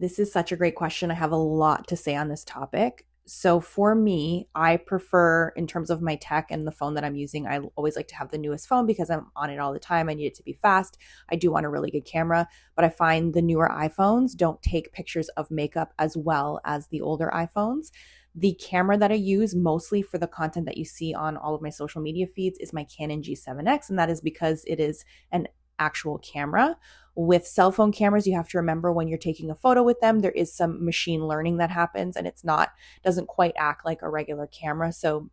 This is such a great question. I have a lot to say on this topic. So for me, I prefer in terms of my tech and the phone that I'm using, I always like to have the newest phone because I'm on it all the time. I need it to be fast. I do want a really good camera, but I find the newer iPhones don't take pictures of makeup as well as the older iPhones. The camera that I use mostly for the content that you see on all of my social media feeds is my Canon G7X, and that is because it is an actual camera. With cell phone cameras, you have to remember when you're taking a photo with them, there is some machine learning that happens and it's not, doesn't quite act like a regular camera. So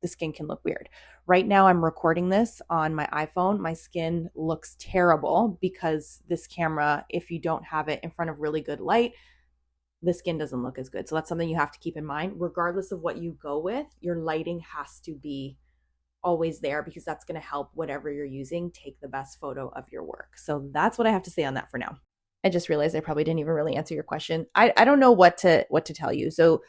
the skin can look weird. Right now, I'm recording this on my iPhone. My skin looks terrible because this camera, if you don't have it in front of really good light, the skin doesn't look as good. So that's something you have to keep in mind. Regardless of what you go with, your lighting has to be always there because that's going to help whatever you're using take the best photo of your work. So that's what I have to say on that for now. I just realized I probably didn't even really answer your question. I don't know what to tell you. So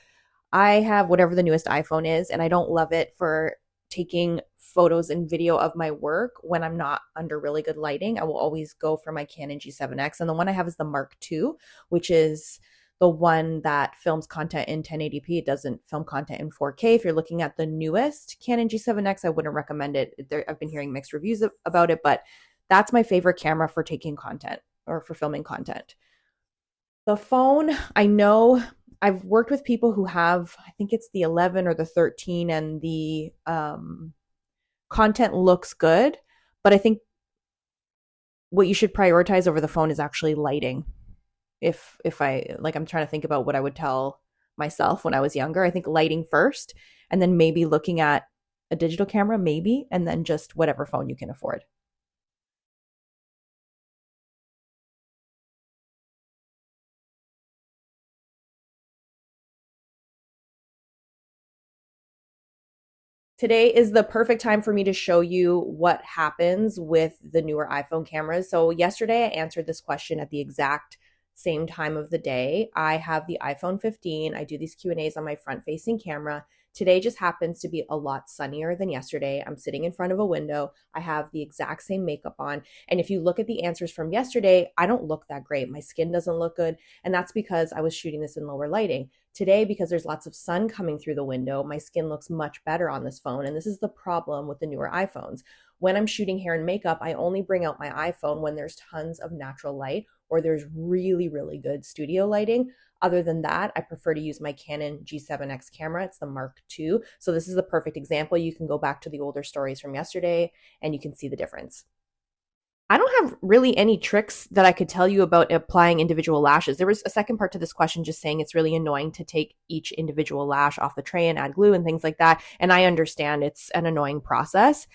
I have whatever the newest iPhone is, and I don't love it for taking photos and video of my work when I'm not under really good lighting. I will always go for my Canon G7X, and the one I have is the Mark II, which is the one that films content in 1080p. It doesn't film content in 4K. If you're looking at the newest Canon G7X, I wouldn't recommend it. I've been hearing mixed reviews about it, but that's my favorite camera for taking content or for filming content. The phone, I know I've worked with people who have, I think it's the 11 or the 13, and the content looks good, but I think what you should prioritize over the phone is actually lighting. If I like, I'm trying to think about what I would tell myself when I was younger. I think lighting first, and then maybe looking at a digital camera, maybe, and then just whatever phone you can afford. Today is the perfect time for me to show you what happens with the newer iPhone cameras. So yesterday I answered this question at the exact same time of the day. I have the iPhone 15. I do these Q&As on my front-facing camera. Today just happens to be a lot sunnier than yesterday. I'm sitting in front of a window. I have the exact same makeup on. And if you look at the answers from yesterday, I don't look that great. My skin doesn't look good. And that's because I was shooting this in lower lighting. Today, because there's lots of sun coming through the window, my skin looks much better on this phone. And this is the problem with the newer iPhones. When I'm shooting hair and makeup, I only bring out my iPhone when there's tons of natural light or there's really, really good studio lighting. Other than that, I prefer to use my Canon G7X camera. It's the Mark II. So this is the perfect example. You can go back to the older stories from yesterday and you can see the difference. I don't have really any tricks that I could tell you about applying individual lashes. There was a second part to this question just saying it's really annoying to take each individual lash off the tray and add glue and things like that. And I understand it's an annoying process.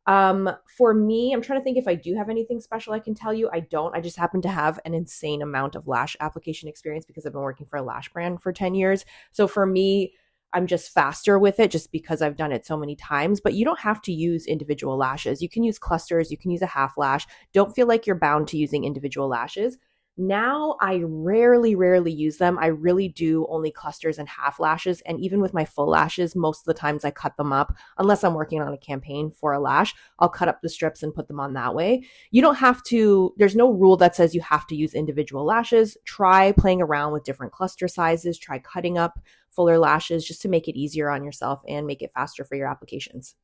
For me, I'm trying to think if I do have anything special I can tell you. I don't. I just happen to have an insane amount of lash application experience because I've been working for a lash brand for 10 years. So for me, I'm just faster with it just because I've done it so many times. But you don't have to use individual lashes. You can use clusters, you can use a half lash. Don't feel like you're bound to using individual lashes. Now I rarely use them. I really do only clusters and half lashes. And even with my full lashes, most of the times I cut them up. Unless I'm working on a campaign for a lash, I'll cut up the strips and put them on that way. You don't have to, there's no rule that says you have to use individual lashes. Try playing around with different cluster sizes. Try cutting up fuller lashes just to make it easier on yourself and make it faster for your applications.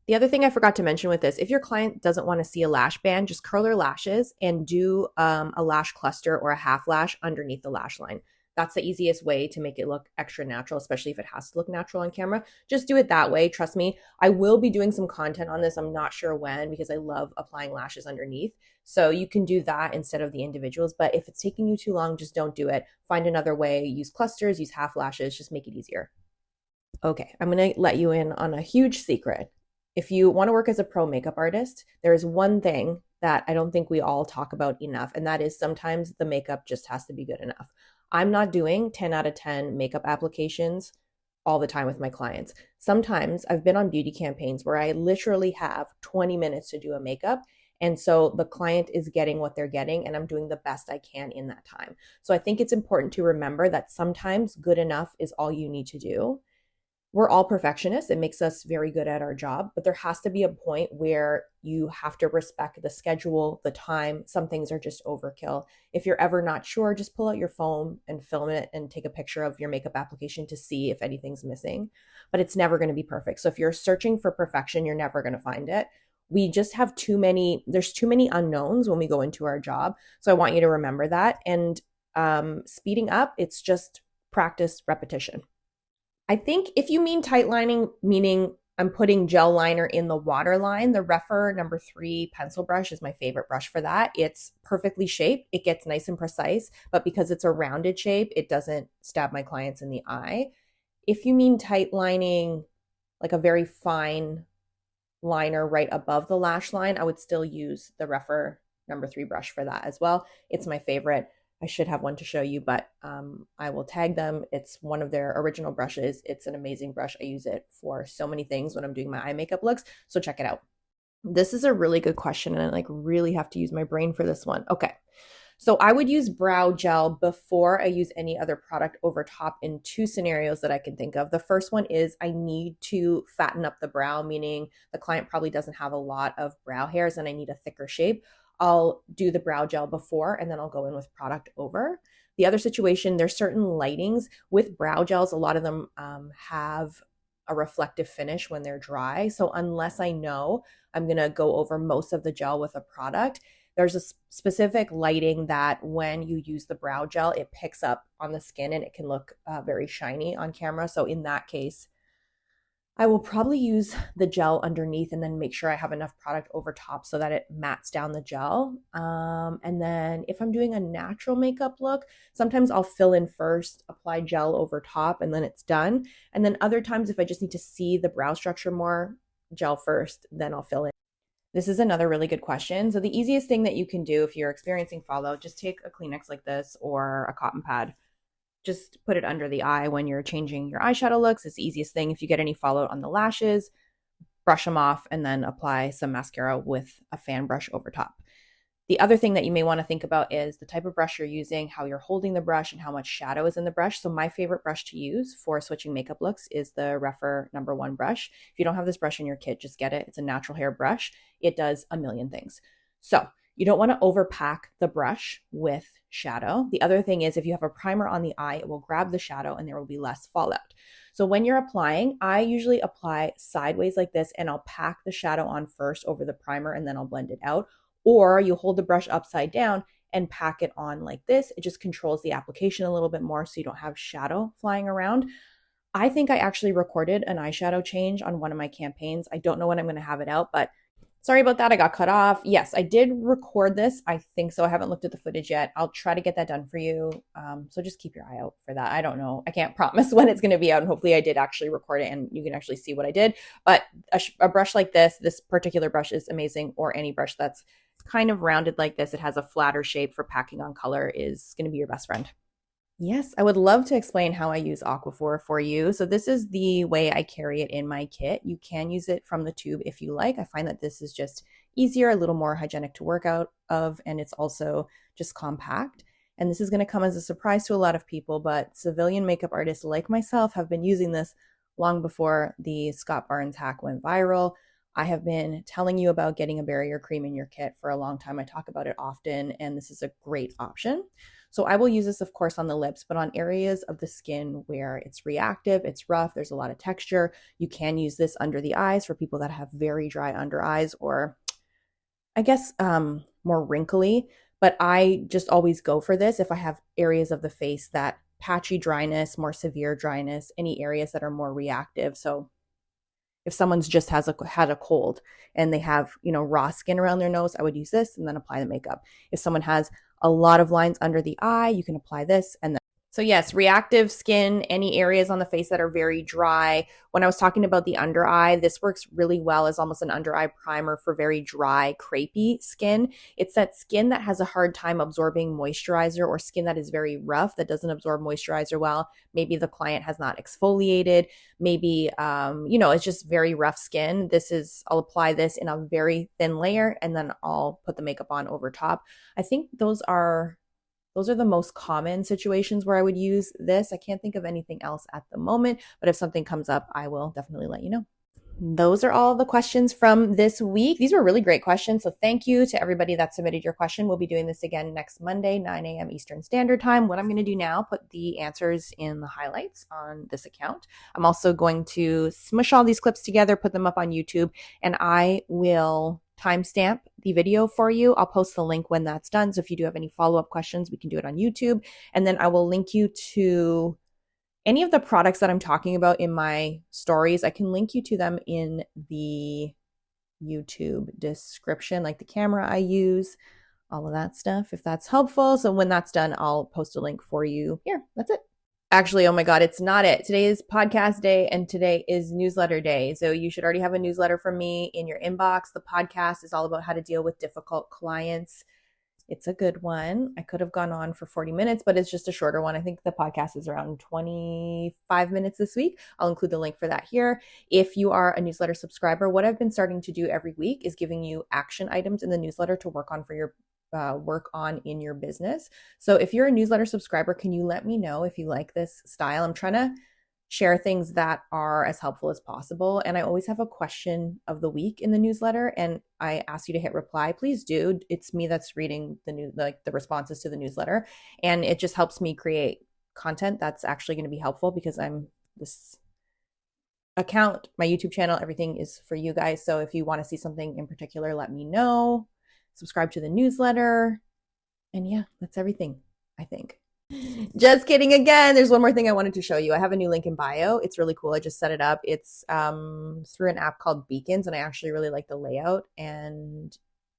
The other thing I forgot to mention with this, if your client doesn't want to see a lash band, just curl their lashes and do a lash cluster or a half lash underneath the lash line. That's the easiest way to make it look extra natural, especially if it has to look natural on camera. Just do it that way. Trust me, I will be doing some content on this. I'm not sure when because I love applying lashes underneath. So you can do that instead of the individuals. But if it's taking you too long, just don't do it. Find another way. Use clusters, use half lashes. Just make it easier. Okay, I'm going to let you in on a huge secret. If you want to work as a pro makeup artist, there is one thing that I don't think we all talk about enough, and that is sometimes the makeup just has to be good enough. I'm not doing 10 out of 10 makeup applications all the time with my clients. Sometimes I've been on beauty campaigns where I literally have 20 minutes to do a makeup. And so the client is getting what they're getting, and I'm doing the best I can in that time. So I think it's important to remember that sometimes good enough is all you need to do. we're all perfectionists. It makes us very good at our job, but there has to be a point where you have to respect the schedule, the time. Some things are just overkill. If you're ever not sure, just pull out your phone and film it and take a picture of your makeup application to see if anything's missing. But it's never going to be perfect. So if you're searching for perfection, you're never going to find it. We just have there's too many unknowns when we go into our job. So I want you to remember that. And speeding up, it's just practice, repetition. I think if you mean tight lining, meaning I'm putting gel liner in the water line, the Refer number 3 pencil brush is my favorite brush for that. It's perfectly shaped. It gets nice and precise, but because it's a rounded shape, it doesn't stab my clients in the eye. If you mean tight lining, like a very fine liner right above the lash line, I would still use the Refer number 3 brush for that as well. It's my favorite. I should have one to show you, but I will tag them. It's one of their original brushes. It's an amazing brush. I use it for so many things when I'm doing my eye makeup looks. So check it out. This is a really good question, and I like really have to use my brain for this one. Okay. So I would use brow gel before I use any other product over top in 2 scenarios that I can think of. The first one is I need to fatten up the brow, meaning the client probably doesn't have a lot of brow hairs and I need a thicker shape. I'll do the brow gel before and then I'll go in with product over. The other situation, there's certain lightings with brow gels. A lot of them have a reflective finish when they're dry. So unless I know I'm going to go over most of the gel with a product, there's a specific lighting that when you use the brow gel, it picks up on the skin and it can look very shiny on camera. So in that case, I will probably use the gel underneath and then make sure I have enough product over top so that it mattes down the gel. And then if I'm doing a natural makeup look, sometimes I'll fill in first, apply gel over top, and then it's done. And then other times, if I just need to see the brow structure more, gel first, then I'll fill in. This is another really good question. So the easiest thing that you can do if you're experiencing fallout, just take a Kleenex like this or a cotton pad. Just put it under the eye when you're changing your eyeshadow looks. It's the easiest thing. If you get any fallout on the lashes, brush them off and then apply some mascara with a fan brush over top. The other thing that you may want to think about is the type of brush you're using, how you're holding the brush, and how much shadow is in the brush. So my favorite brush to use for switching makeup looks is the Refer number 1 brush. If you don't have this brush in your kit, just get it. It's a natural hair brush. It does a million things. So you don't want to overpack the brush with shadow. The other thing is if you have a primer on the eye, it will grab the shadow and there will be less fallout. So when you're applying, I usually apply sideways like this and I'll pack the shadow on first over the primer and then I'll blend it out. Or you hold the brush upside down and pack it on like this. It just controls the application a little bit more so you don't have shadow flying around. I think I actually recorded an eyeshadow change on one of my campaigns. I don't know when I'm going to have it out, but sorry about that. I got cut off. Yes, I did record this. I think so. I haven't looked at the footage yet. I'll try to get that done for you. So just keep your eye out for that. I don't know. I can't promise when it's going to be out. And hopefully I did actually record it and you can actually see what I did. But a brush like this particular brush is amazing, or any brush that's kind of rounded like this. It has a flatter shape for packing on color is going to be your best friend. Yes, I would love to explain how I use Aquaphor for you. So this is the way I carry it in my kit. You can use it from the tube if you like. I find that this is just easier, a little more hygienic to work out of, and it's also just compact. And this is going to come as a surprise to a lot of people, but civilian makeup artists like myself have been using this long before the Scott Barnes hack went viral. I have been telling you about getting a barrier cream in your kit for a long time. I talk about it often, and this is a great option. So I will use this, of course, on the lips, but on areas of the skin where it's reactive, it's rough, there's a lot of texture. You can use this under the eyes for people that have very dry under eyes, or I guess more wrinkly. But I just always go for this if I have areas of the face that patchy dryness, more severe dryness, any areas that are more reactive. So if someone's just had a cold and they have, raw skin around their nose, I would use this and then apply the makeup. If someone has a lot of lines under the eye, you can apply this and then. So yes, reactive skin, any areas on the face that are very dry. When I was talking about the under eye, this works really well as almost an under eye primer for very dry, crepey skin. It's that skin that has a hard time absorbing moisturizer, or skin that is very rough that doesn't absorb moisturizer well. Maybe the client has not exfoliated. Maybe, it's just very rough skin. I'll apply this in a very thin layer and then I'll put the makeup on over top. I think those are those are the most common situations where I would use this. I can't think of anything else at the moment, but if something comes up, I will definitely let you know. Those are all the questions from this week. These were really great questions. So thank you to everybody that submitted your question. We'll be doing this again next Monday, 9 a.m. Eastern Standard Time. What I'm going to do now, put the answers in the highlights on this account. I'm also going to smush all these clips together, put them up on YouTube, and I will timestamp the video for you. I'll post the link when that's done. So if you do have any follow-up questions, we can do it on YouTube. And then I will link you to any of the products that I'm talking about in my stories. I can link you to them in the YouTube description, like the camera I use, all of that stuff, if that's helpful. So when that's done, I'll post a link for you here. That's it. Actually, oh my God, it's not it. Today is podcast day and today is newsletter day. So you should already have a newsletter from me in your inbox. The podcast is all about how to deal with difficult clients. It's a good one. I could have gone on for 40 minutes, but it's just a shorter one. I think the podcast is around 25 minutes this week. I'll include the link for that here. If you are a newsletter subscriber, what I've been starting to do every week is giving you action items in the newsletter to work on for your work on in your business. So if you're a newsletter subscriber, can you let me know if you like this style? I'm trying to share things that are as helpful as possible. And I always have a question of the week in the newsletter, and I ask you to hit reply. Please do. It's me that's reading the responses to the newsletter, and it just helps me create content that's actually going to be helpful because I'm this account, my YouTube channel, everything is for you guys. So if you want to see something in particular, let me know. Subscribe to the newsletter. And yeah, that's everything, I think. Just kidding again. There's one more thing I wanted to show you. I have a new link in bio. It's really cool. I just set it up. It's through an app called Beacons, and I actually really like the layout. And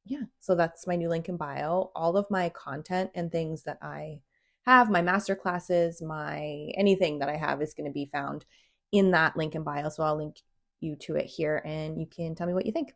yeah, so that's my new link in bio. All of my content and things that I have, my master classes, my anything that I have is going to be found in that link in bio. So I'll link you to it here and you can tell me what you think.